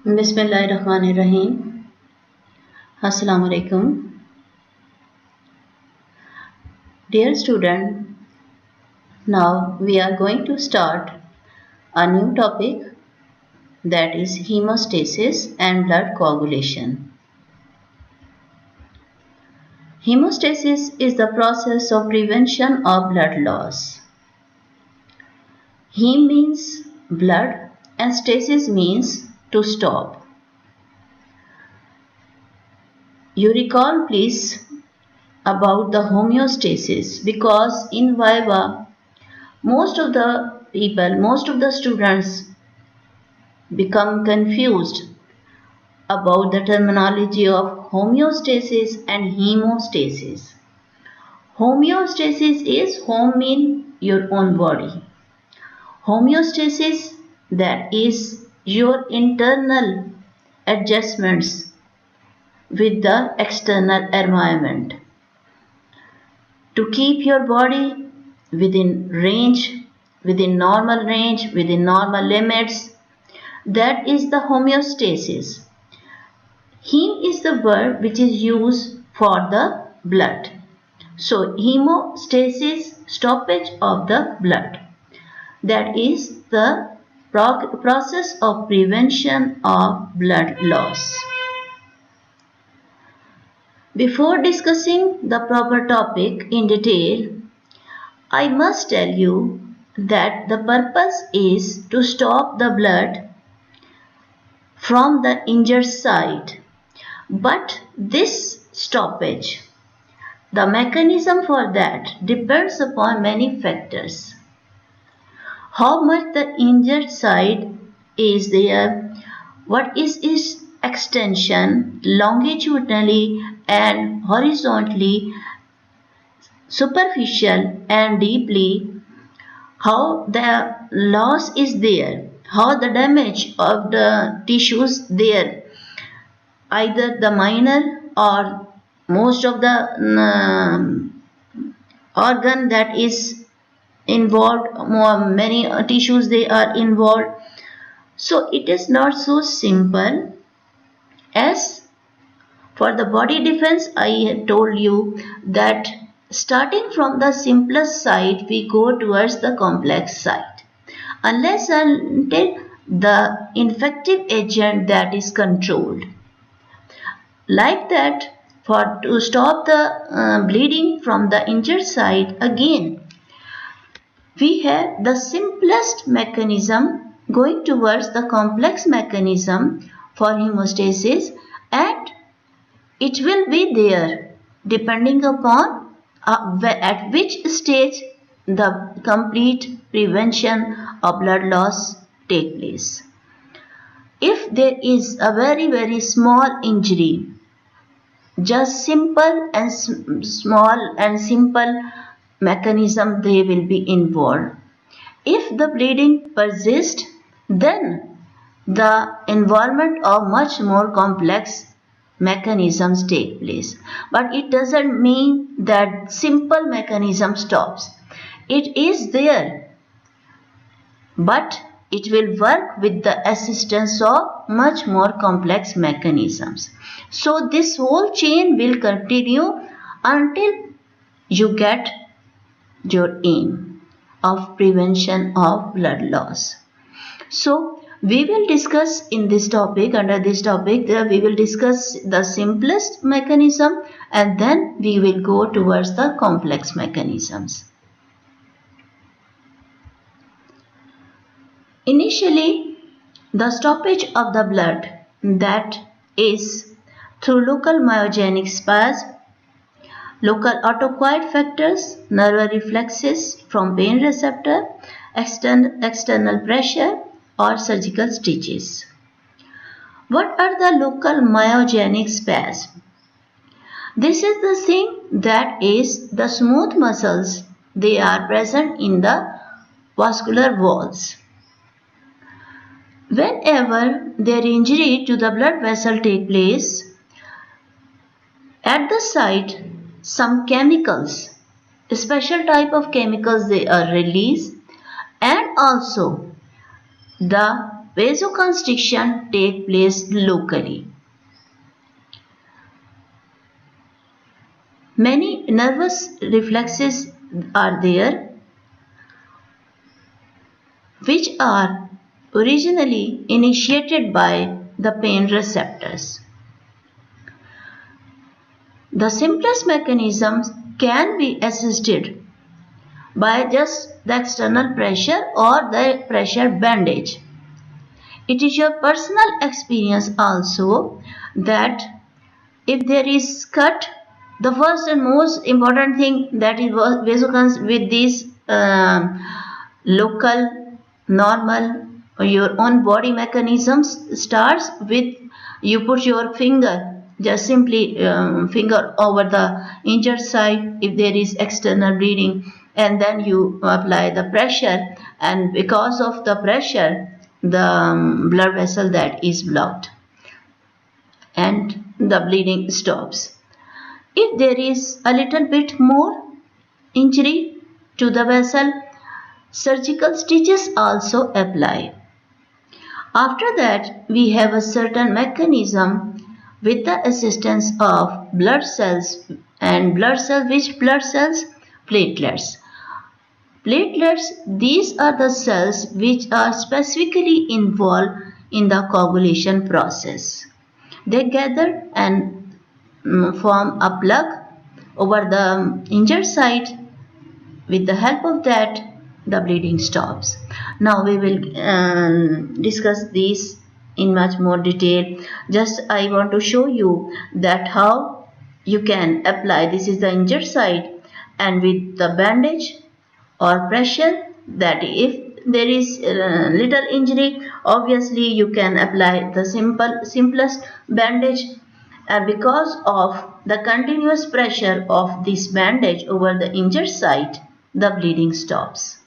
Bismillahirrahmanirrahim. Assalamu alaikum. Dear student, now we are going to start a new topic, that is hemostasis and blood coagulation. Hemostasis is the process of prevention of blood loss. Hem means blood and stasis means to stop. You recall please about the homeostasis, because in Viva most of the students become confused about the terminology of homeostasis and hemostasis. Homeostasis is home in your own body. Homeostasis, that is your internal adjustments with the external environment to keep your body within range, within normal limits. That is the homeostasis. Hem is the word which is used for the blood. So hemostasis, stoppage of the blood. That is the process of prevention of blood loss. Before discussing the proper topic in detail, I must tell you that the purpose is to stop the blood from the injured side. But this stoppage, the mechanism for that depends upon many factors. How much the injured side is there, what is its extension longitudinally and horizontally, superficial and deeply, how the loss is there, how the damage of the tissues there, either the minor or most of the organ that is involved, many tissues they are involved. So it is not so simple. As for the body defense, I had told you that starting from the simplest side we go towards the complex side, unless until the infective agent that is controlled. Like that, to stop the bleeding from the injured side, again we have the simplest mechanism going towards the complex mechanism for hemostasis, and it will be there depending upon at which stage the complete prevention of blood loss take place. If there is a very small injury, just simple and small and simple mechanism they will be involved. If the bleeding persists, then the involvement of much more complex mechanisms take place. But it doesn't mean that simple mechanism stops. It is there, but it will work with the assistance of much more complex mechanisms. So this whole chain will continue until you get your aim of prevention of blood loss. So we will discuss in this topic, under this topic, we will discuss the simplest mechanism and then we will go towards the complex mechanisms. Initially, the stoppage of the blood, that is through local myogenic spasm, local autoacquired factors, nerve reflexes from pain receptor, external pressure or surgical stitches. What are the local myogenic spasms? This is the thing that is the smooth muscles. They are present in the vascular walls. Whenever their injury to the blood vessel take place, at the site some chemicals, a special type of chemicals they are released, and also the vasoconstriction take place locally. Many nervous reflexes are there which are originally initiated by the pain receptors. The simplest mechanisms can be assisted by just the external pressure or the pressure bandage. It is your personal experience also that if there is cut, the first and most important thing that is vasoconstriction with these local, normal, your own body mechanisms starts with you put your finger, just simply finger over the injured side if there is external bleeding, and then you apply the pressure, and because of the pressure the blood vessel that is blocked and the bleeding stops. If there is a little bit more injury to the vessel, surgical stitches also apply. After that, we have a certain mechanism with the assistance of blood cells, and blood cells, which blood cells? Platelets. Platelets, these are the cells which are specifically involved in the coagulation process. They gather and form a plug over the injured site. With the help of that, the bleeding stops. Now we will discuss these in much more detail. Just I want to show you that how you can apply. This is the injured site, and with the bandage or pressure, that if there is little injury, obviously you can apply the simplest bandage, and because of the continuous pressure of this bandage over the injured site, the bleeding stops.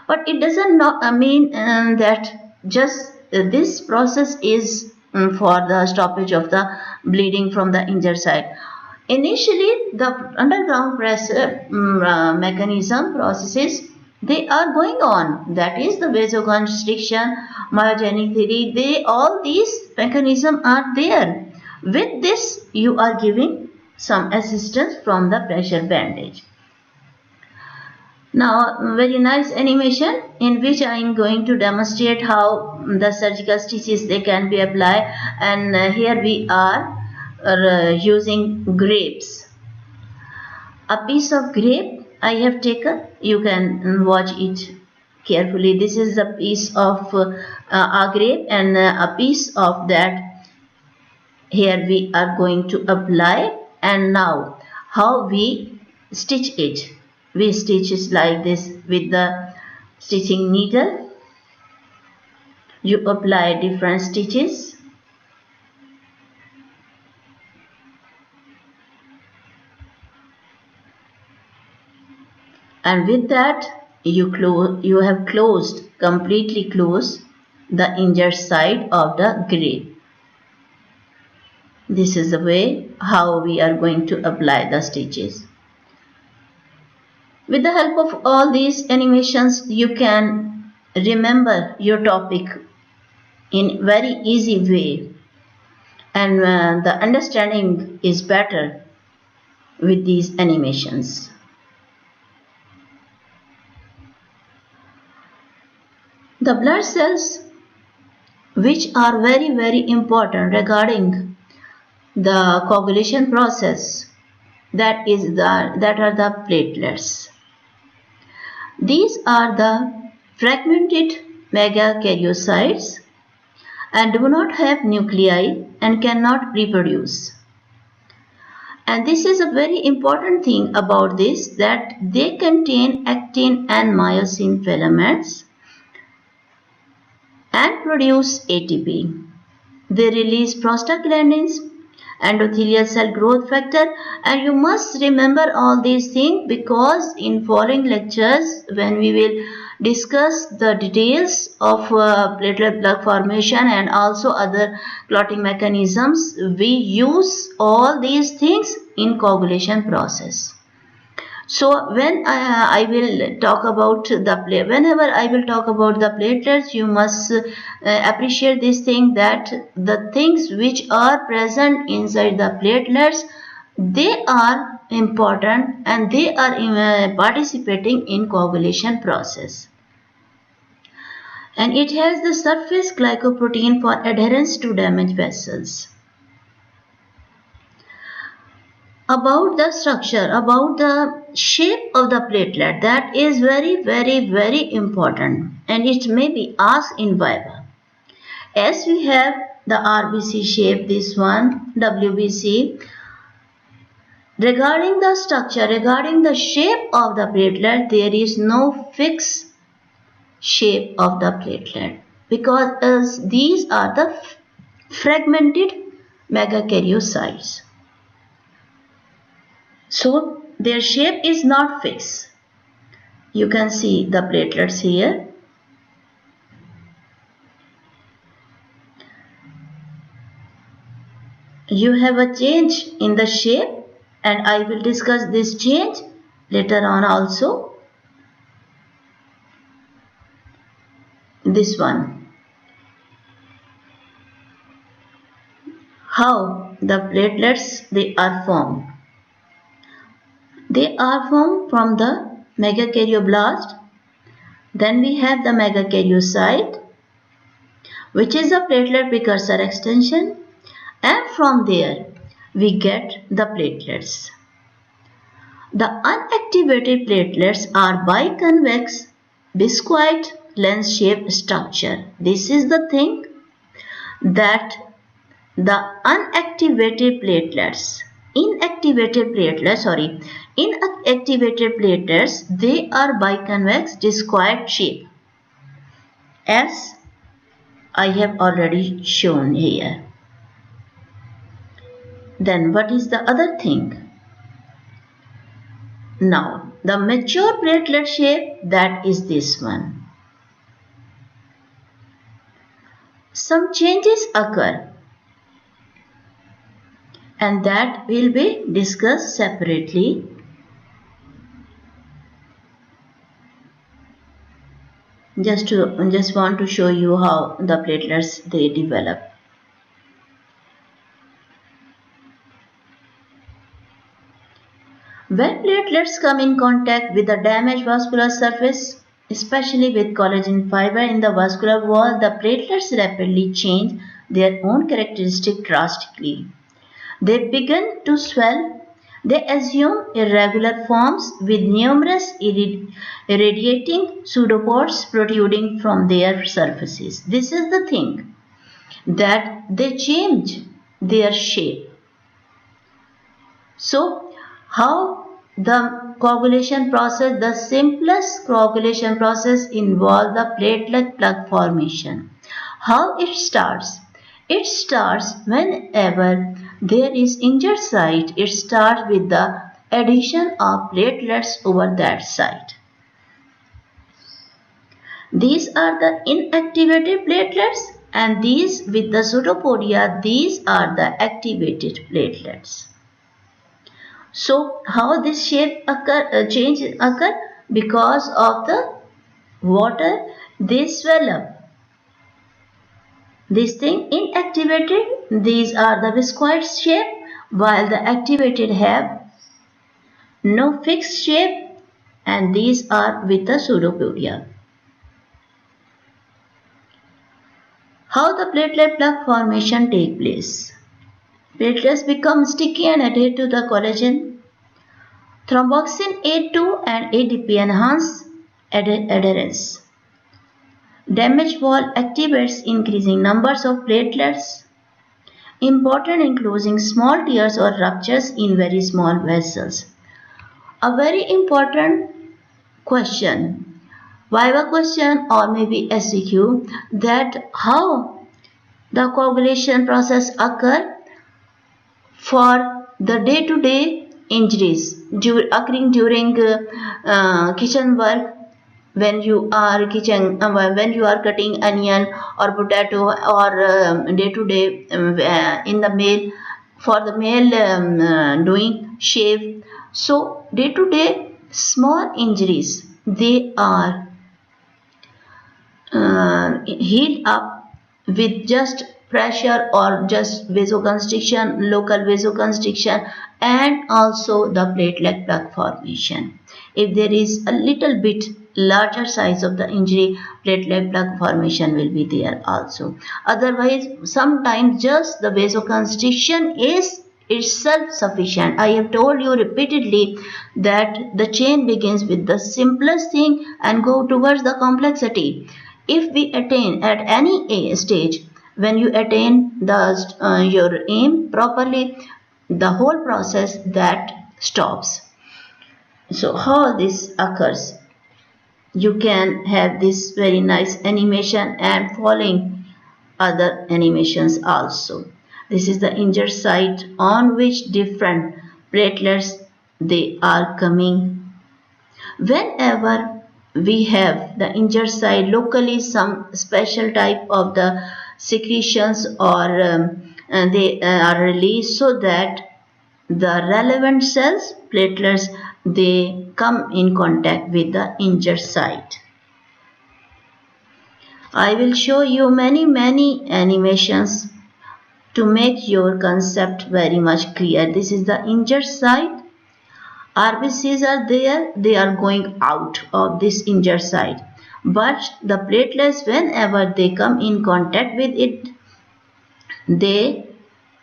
But it doesn't mean that just this process is for the stoppage of the bleeding from the injured site. Initially, the underground pressure mechanism processes, they are going on. That is the vasoconstriction, myogenic theory. All these mechanisms are there. With this, you are giving some assistance from the pressure bandage. Now, very nice animation in which I am going to demonstrate how the surgical stitches they can be applied, and here we are using grapes. A piece of grape I have taken, you can watch it carefully. This is a piece of a grape, and a piece of that here we are going to apply. And now how we stitch it. We stitch it like this with the stitching needle. You apply different stitches. And with that, you have completely closed the injured side of the grape. This is the way how we are going to apply the stitches. With the help of all these animations, you can remember your topic in very easy way, and the understanding is better with these animations. The blood cells, which are very important regarding the coagulation process, that are the platelets. These are the fragmented megakaryocytes and do not have nuclei and cannot reproduce. And this is a very important thing about this, that they contain actin and myosin filaments and produce ATP. They release prostaglandins, endothelial cell growth factor, and you must remember all these things, because in following lectures when we will discuss the details of platelet plug formation and also other clotting mechanisms, we use all these things in coagulation process. So I will talk about whenever I will talk about the platelets, you must appreciate this thing, that the things which are present inside the platelets, they are important and they are participating in coagulation process. And it has the surface glycoprotein for adherence to damaged vessels. About the structure, about the shape of the platelet, that is very important, and it may be asked in Viva. As we have the RBC shape, this one, WBC. Regarding the structure, regarding the shape of the platelet, there is no fixed shape of the platelet, because these are the fragmented megakaryocytes. So their shape is not fixed. You can see the platelets here. You have a change in the shape, and I will discuss this change later on also. This one. How the platelets they are formed. They are formed from the megakaryoblast. Then we have the megakaryocyte, which is a platelet precursor extension, and from there we get the platelets. The unactivated platelets are biconvex, biscuit lens-shaped structure. This is the thing, that the inactivated platelets, they are biconvex discoid shape, as I have already shown here. Then what is the other thing? Now the mature platelet shape, that is this one. Some changes occur, and that will be discussed separately. Just want to show you how the platelets they develop. When platelets come in contact with the damaged vascular surface, especially with collagen fiber in the vascular wall, the platelets rapidly change their own characteristic drastically. They begin to swell. They assume irregular forms with numerous irradiating pseudopods protruding from their surfaces. This is the thing, that they change their shape. So, how the coagulation process, the simplest coagulation process involves the platelet plug formation. How it starts? It starts whenever there is injured site. It starts with the addition of platelets over that site. These are the inactivated platelets, and these with the pseudopodia, these are the activated platelets. So how this shape change occur? Because of the water, they swell up. This thing inactivated, these are the viscoid shape, while the activated have no fixed shape, and these are with the pseudopodia. How the platelet plug formation take place? Platelets become sticky and adhere to the collagen. Thromboxane A2 and ADP enhance adherence. Damaged wall activates increasing numbers of platelets. Important in closing small tears or ruptures in very small vessels. A very important question, Viva question or maybe SCQ, that how the coagulation process occur for the day-to-day injuries occurring during kitchen work, when you are cutting onion or potato, or day-to-day in the male, for the male doing shave. So day-to-day small injuries, they are healed up with just pressure or just vasoconstriction, local vasoconstriction, and also the platelet plug formation. If there is a little bit larger size of the injury, platelet plug formation will be there also. Otherwise, sometimes just the vasoconstriction is itself sufficient. I have told you repeatedly that the chain begins with the simplest thing and go towards the complexity. If we attain at any stage, when you attain your aim properly, the whole process that stops. So how this occurs? You can have this very nice animation and following other animations also. This is the injured site on which different platelets they are coming. Whenever we have the injured site locally, some special type of the secretions or they are released so that the relevant cells, platelets, they come in contact with the injured site. I will show you many animations to make your concept very much clear. This is the injured site. RBCs are there, they are going out of this injured site. But the platelets, whenever they come in contact with it, they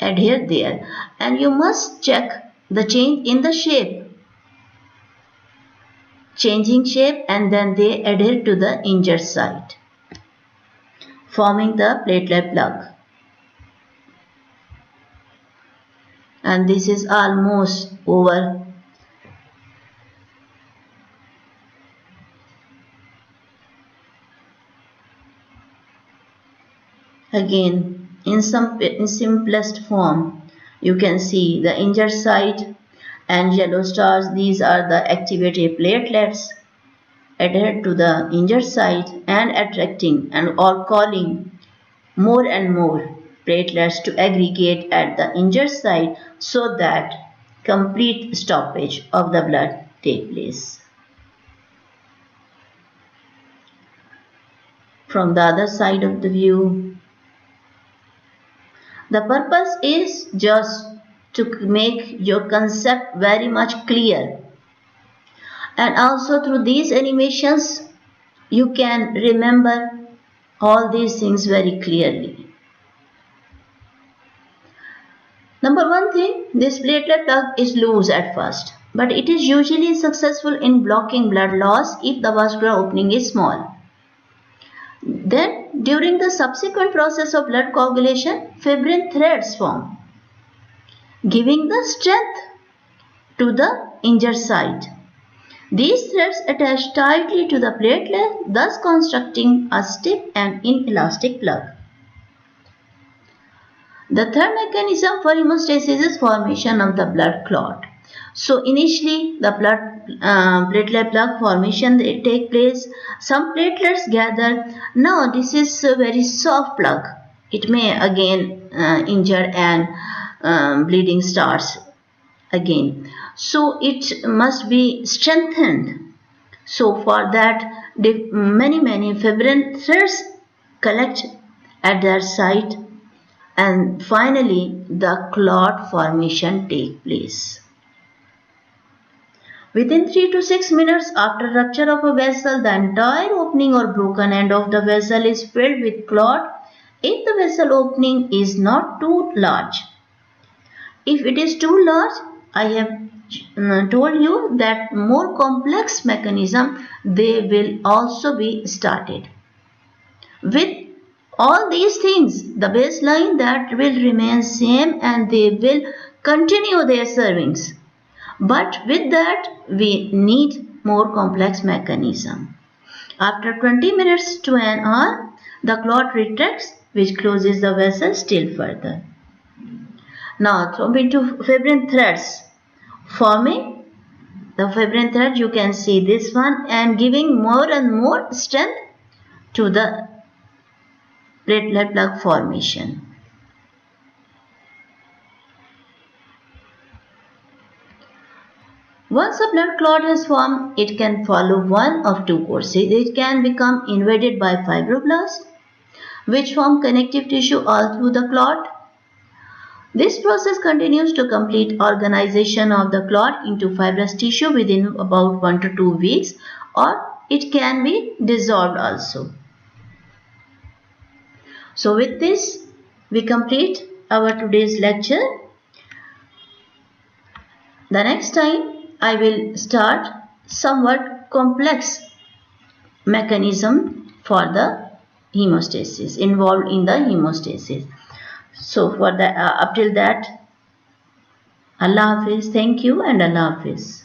adhere there. And you must check the change in the shape. Changing shape and then they adhere to the injured site, forming the platelet plug. And this is almost over. Again, in simplest form, you can see the injured site and yellow stars. These are the activated platelets adhered to the injured site and attracting and or calling more and more platelets to aggregate at the injured site so that complete stoppage of the blood take place. From the other side of the view, the purpose is just to make your concept very much clear. And also through these animations, you can remember all these things very clearly. Number one thing, this platelet plug is loose at first, but it is usually successful in blocking blood loss if the vascular opening is small. Then, during the subsequent process of blood coagulation, fibrin threads form, giving the strength to the injured site. These threads attach tightly to the platelet, thus constructing a stiff and inelastic plug. The third mechanism for hemostasis is formation of the blood clot. So initially the platelet plug formation they take place. Some platelets gather. Now this is a very soft plug. It may again injure and bleeding starts again. So it must be strengthened. So for that many fibrin threads collect at their site and finally the clot formation take place. Within 3 to 6 minutes after rupture of a vessel, the entire opening or broken end of the vessel is filled with clot if the vessel opening is not too large. If it is too large, I have told you that more complex mechanism they will also be started. With all these things, the baseline that will remain same and they will continue their servings. But with that, we need more complex mechanism. After 20 minutes to an hour, the clot retracts, which closes the vessel still further. Now, throw into fibrin threads, forming the fibrin thread. You can see this one and giving more and more strength to the platelet plug formation. Once a blood clot has formed, it can follow one of two courses. It can become invaded by fibroblasts, which form connective tissue all through the clot. This process continues to complete organization of the clot into fibrous tissue within about 1 to 2 weeks, or it can be dissolved also. So with this, we complete our today's lecture. The next time I will start somewhat complex mechanism for the hemostasis, involved in the hemostasis. So for that, up till that, Allah Hafiz, thank you and Allah Hafiz.